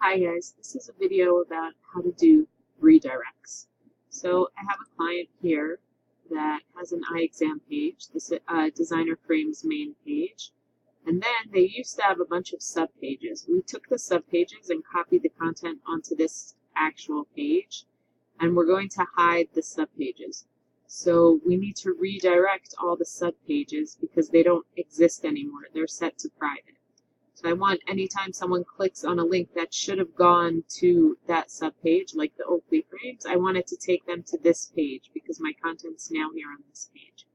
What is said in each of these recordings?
Hi guys, this is a video about how to do redirects. So I have a client here that has an eye exam page, this Designer Frames main page, and then they used to have a bunch of subpages. We took the subpages and copied the content onto this actual page, and we're going to hide the subpages. So we need to redirect all the subpages because they don't exist anymore. They're set to private. So I want anytime someone clicks on a link that should have gone to that subpage, like the Oakley frames, I want it to take them to this page because my content's now here on this page.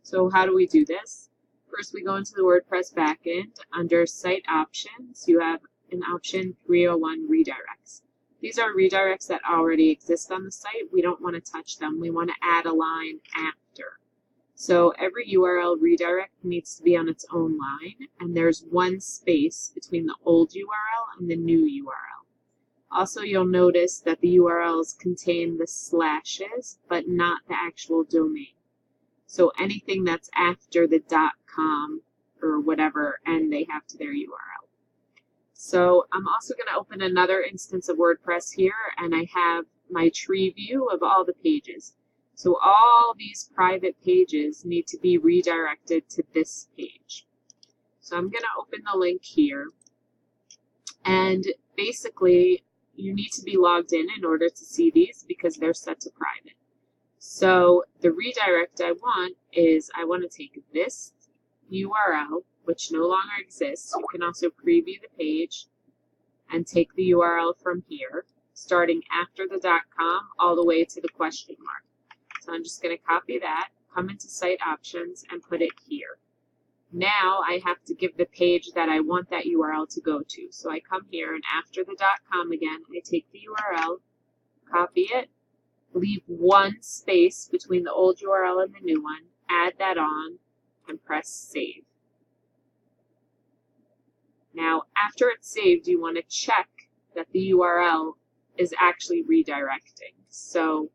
So how do we do this? First, we go into the WordPress backend. Under Site Options, you have an option 301 Redirects. These are redirects that already exist on the site. We don't want to touch them. We want to add a line after. So every URL redirect needs to be on its own line, and there's one space between the old URL and the new URL. Also, you'll notice that the URLs contain the slashes, but not the actual domain. So anything that's after the .com or whatever end they have to their URL. So I'm also going to open another instance of WordPress here, and I have my tree view of all the pages. So all these private pages need to be redirected to this page. So I'm going to open the link here, and basically you need to be logged in order to see these because they're set to private. So the redirect I want to take this URL, which no longer exists. You can also preview the page and take the URL from here, starting after the .com all the way to the question mark. So I'm just going to copy that, come into Site Options, and put it here. Now I have to give the page that I want that URL to go to. So I come here, and after the .com again, I take the URL, copy it, leave one space between the old URL and the new one, add that on, and press Save. Now, after it's saved, you want to check that the URL is actually redirecting. So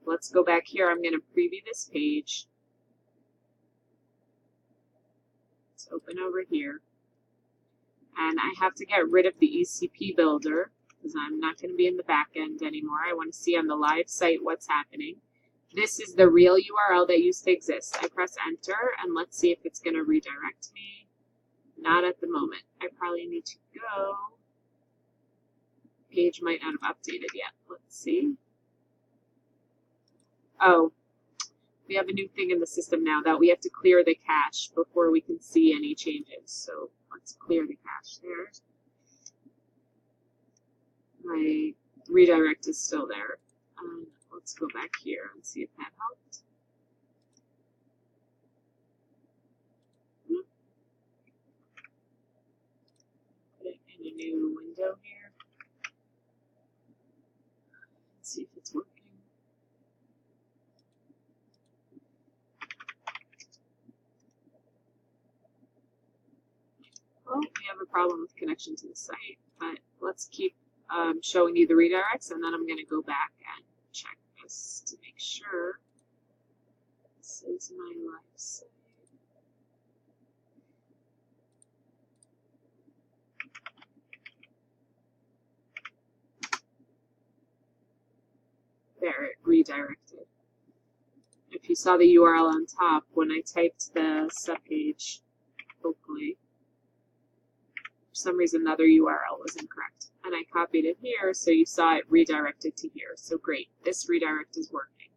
let's go back here. I'm going to preview this page. Let's open over here. And I have to get rid of the ECP builder because I'm not going to be in the back end anymore. I want to see on the live site what's happening. This is the real URL that used to exist. I press enter, and let's see if it's going to redirect me. Not at the moment. I probably need to go. Page might not have updated yet. Let's see. Oh, we have a new thing in the system now that we have to clear the cache before we can see any changes. So let's clear the cache there. My redirect is still there. Let's go back here and see if that helped. Put it in a new window here. Let's see if it's working. Well, we have a problem with connection to the site, but let's keep showing you the redirects, and then I'm going to go back and check this to make sure. This is my live site. There, it redirected. If you saw the URL on top, when I typed the subpage Oakley, for some reason the other URL was incorrect. And I copied it here, so you saw it redirected to here. So great, this redirect is working.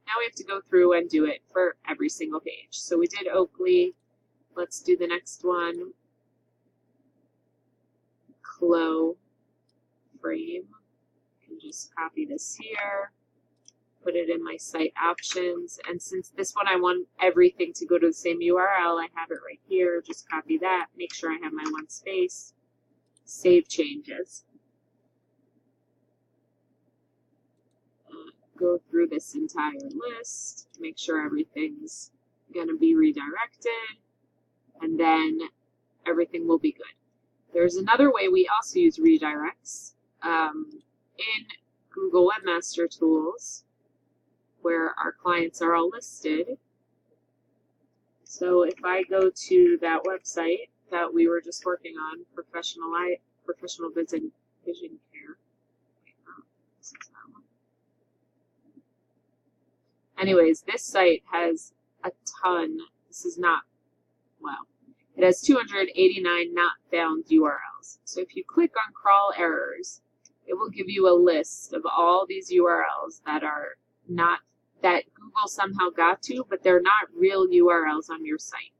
Now we have to go through and do it for every single page. So we did Oakley. Let's do the next one. Clo frame. I can just copy this here, put it in my Site Options, and since this one I want everything to go to the same URL, I have it right here. Just copy that, make sure I have my one space, save changes. Go through this entire list, make sure everything's going to be redirected, and then everything will be good. There's another way we also use redirects in Google Webmaster Tools, where our clients are all listed. So if I go to that website that we were just working on, Professional Vision Care. This is that one. Anyways, this site has a ton. This is not, well, it has 289 not found URLs. So if you click on crawl errors, it will give you a list of all these URLs that are not, that Google somehow got to, but they're not real URLs on your site.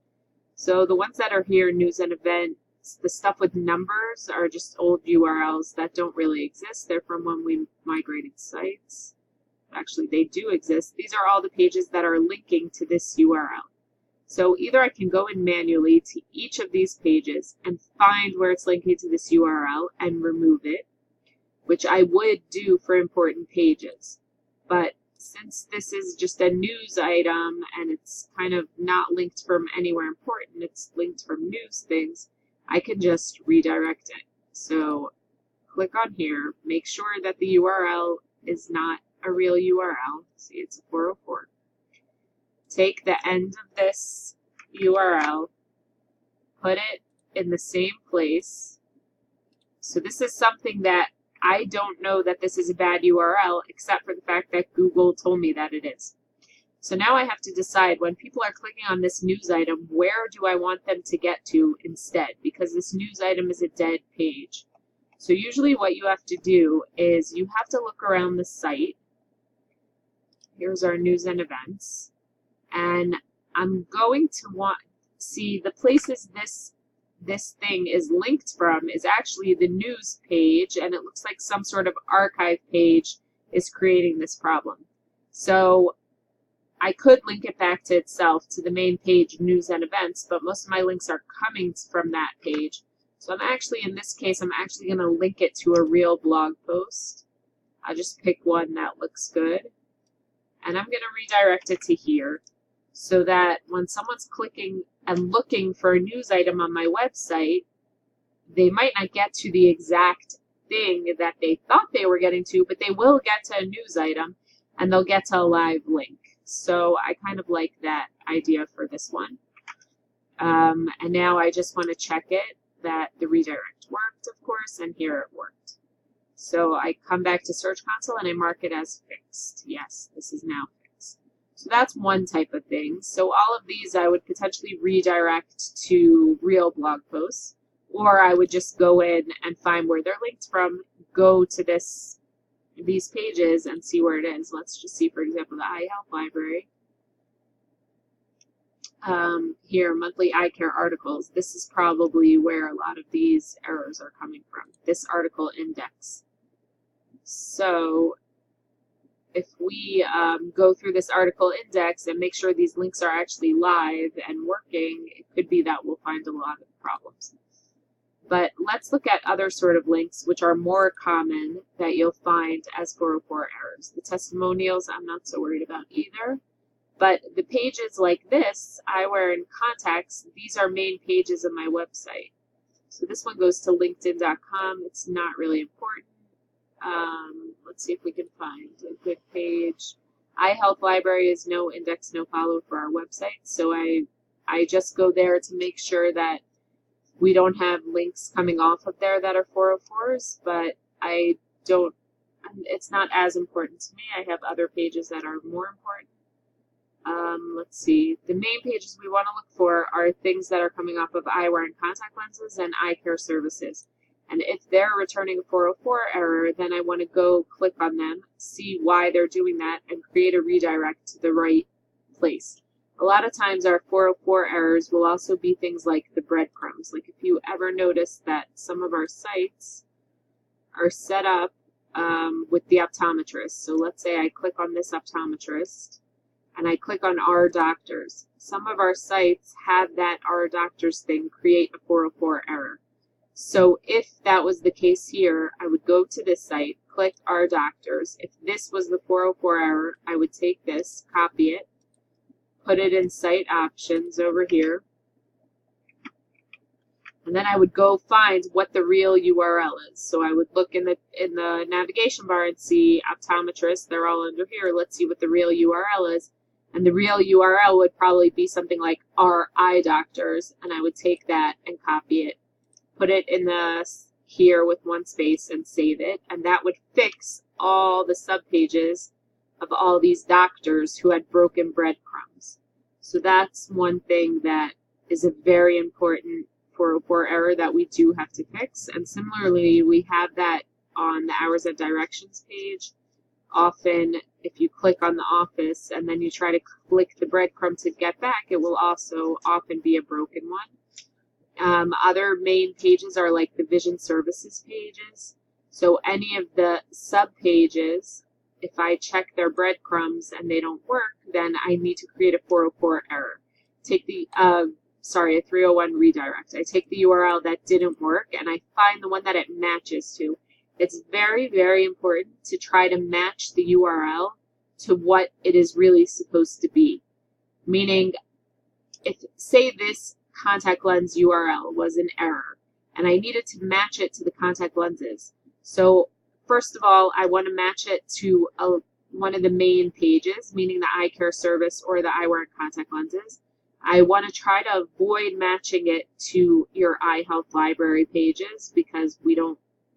So the ones that are here, news and events, the stuff with numbers are just old URLs that don't really exist. They're from when we migrated sites. Actually, they do exist. These are all the pages that are linking to this URL. So either I can go in manually to each of these pages and find where it's linking to this URL and remove it, which I would do for important pages. But since this is just a news item and it's kind of not linked from anywhere important, it's linked from news things, I can just redirect it. So click on here, make sure that the URL is not a real URL. See, it's a 404. Take the end of this URL, put it in the same place. So this is something that I don't know that this is a bad URL, except for the fact that Google told me that it is. So now I have to decide, when people are clicking on this news item, where do I want them to get to instead? Because this news item is a dead page. So usually what you have to do is you have to look around the site. Here's our news and events. And I'm going to want, see the places this thing is linked from is actually the news page, and it looks like some sort of archive page is creating this problem. So I could link it back to itself, to the main page, news and events, but most of my links are coming from that page. So I'm actually, in this case, I'm actually going to link it to a real blog post. I'll just pick one that looks good. And I'm going to redirect it to here, so that when someone's clicking and looking for a news item on my website, they might not get to the exact thing that they thought they were getting to, but they will get to a news item, and they'll get to a live link. So I kind of like that idea for this one. And now I just want to check it, that the redirect worked, of course, and here it worked. So I come back to Search Console and I mark it as fixed. Yes, this is now fixed. So that's one type of thing. So all of these I would potentially redirect to real blog posts, or I would just go in and find where they're linked from, go to these pages and see where it is. Let's just see, for example, the iHealth library. Here, monthly eye care articles. This is probably where a lot of these errors are coming from, this article index. So if we go through this article index and make sure these links are actually live and working, it could be that we'll find a lot of problems. But let's look at other sort of links which are more common that you'll find as 404 errors. The testimonials I'm not so worried about either. But the pages like this, eyewear and contacts, these are main pages of my website. So this one goes to linkedin.com. It's not really important. Let's see if we can find a good page. iHealth library is no index, no follow for our website. So I just go there to make sure that we don't have links coming off of there that are 404s, but I don't, it's not as important to me. I have other pages that are more important. Let's see. The main pages we want to look for are things that are coming off of eyewear and contact lenses and eye care services. And if they're returning a 404 error, then I want to go click on them, see why they're doing that, and create a redirect to the right place. A lot of times our 404 errors will also be things like the breadcrumbs. Like if you ever notice that some of our sites are set up with the optometrist. So let's say I click on this optometrist and I click on Our Doctors. Some of our sites have that Our Doctors thing create a 404 error. So if that was the case here, I would go to this site, click Our Doctors. If this was the 404 error, I would take this, copy it, put it in Site Options over here, and then I would go find what the real URL is. So I would look in the navigation bar and see optometrists. They're all under here. Let's see what the real URL is. And the real URL would probably be something like Our Eye Doctors, and I would take that and copy it, put it in the here with one space and save it, and that would fix all the subpages of all these doctors who had broken breadcrumbs. So that's one thing that is a very important 404 error that we do have to fix. And similarly, we have that on the hours and directions page. Often, if you click on the office and then you try to click the breadcrumb to get back, it will also often be a broken one. Other main pages are like the vision services pages. So any of the sub pages, if I check their breadcrumbs and they don't work, then I need to create a 404 error. Take the, a 301 redirect. I take the URL that didn't work and I find the one that it matches to. It's very, very important to try to match the URL to what it is really supposed to be. Meaning, if, say this contact lens URL was an error, and I needed to match it to the contact lenses. So, first of all, I want to match it to one of the main pages, meaning the eye care service or the eyewear and contact lenses. I want to try to avoid matching it to your eye health library pages because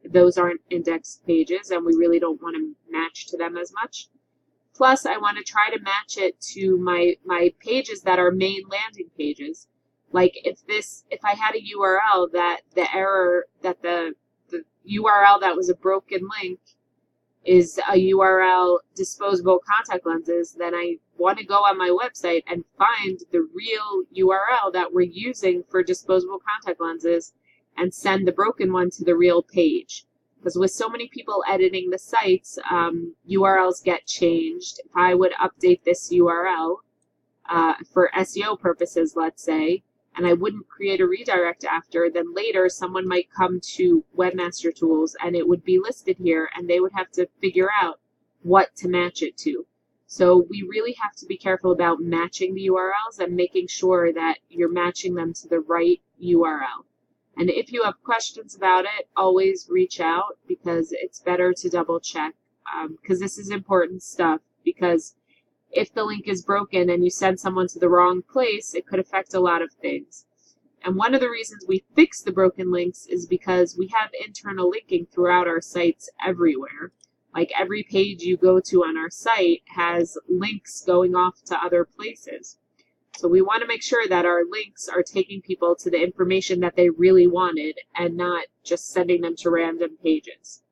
those aren't indexed pages and we really don't want to match to them as much. Plus, I want to try to match it to my pages that are main landing pages. Like if I had a URL that the URL that was a broken link is a URL disposable contact lenses, then I want to go on my website and find the real URL that we're using for disposable contact lenses and send the broken one to the real page. Because with so many people editing the sites, URLs get changed. If I would update this URL for SEO purposes, let's say, and I wouldn't create a redirect after, then later someone might come to Webmaster Tools and it would be listed here and they would have to figure out what to match it to. So we really have to be careful about matching the URLs and making sure that you're matching them to the right URL. And if you have questions about it, always reach out because it's better to double check because this is important stuff, because if the link is broken and you send someone to the wrong place, it could affect a lot of things. And one of the reasons we fix the broken links is because we have internal linking throughout our sites everywhere. Like every page you go to on our site has links going off to other places. So we want to make sure that our links are taking people to the information that they really wanted and not just sending them to random pages.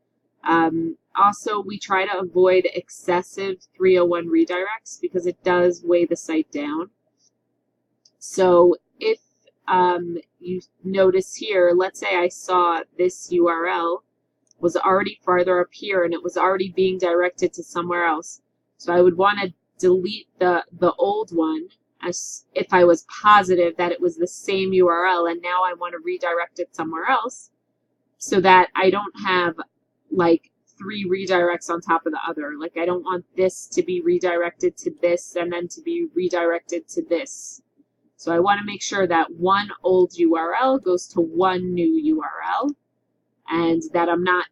Also, we try to avoid excessive 301 redirects because it does weigh the site down. So if you notice here, let's say I saw this URL was already farther up here and it was already being directed to somewhere else. So I would want to delete the old one as if I was positive that it was the same URL and now I want to redirect it somewhere else so that I don't have like 3 redirects on top of the other. Like I don't want this to be redirected to this and then to be redirected to this. So I want to make sure that one old URL goes to one new URL and that I'm not,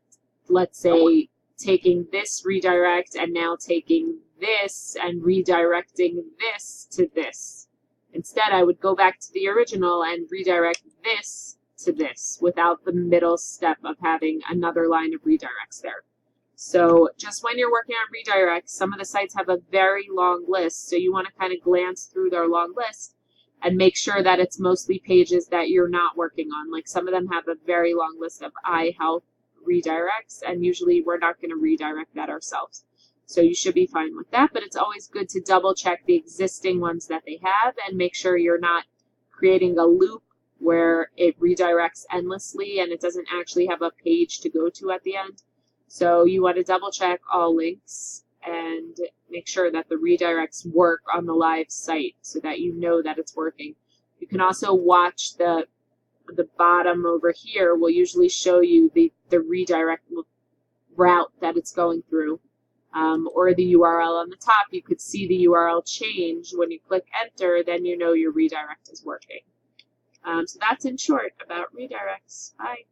let's say, taking this redirect and now taking this and redirecting this to this. Instead, I would go back to the original and redirect this to this without the middle step of having another line of redirects there. So just when you're working on redirects, some of the sites have a very long list, so you want to kind of glance through their long list and make sure that it's mostly pages that you're not working on. Like some of them have a very long list of eye health redirects, and usually we're not going to redirect that ourselves. So you should be fine with that, but it's always good to double check the existing ones that they have and make sure you're not creating a loop where it redirects endlessly and it doesn't actually have a page to go to at the end. So you want to double check all links and make sure that the redirects work on the live site so that you know that it's working. You can also watch the bottom over here will usually show you the redirect route that it's going through. Or the URL on the top, you could see the URL change. When you click enter, then you know your redirect is working. So that's in short about redirects. Bye.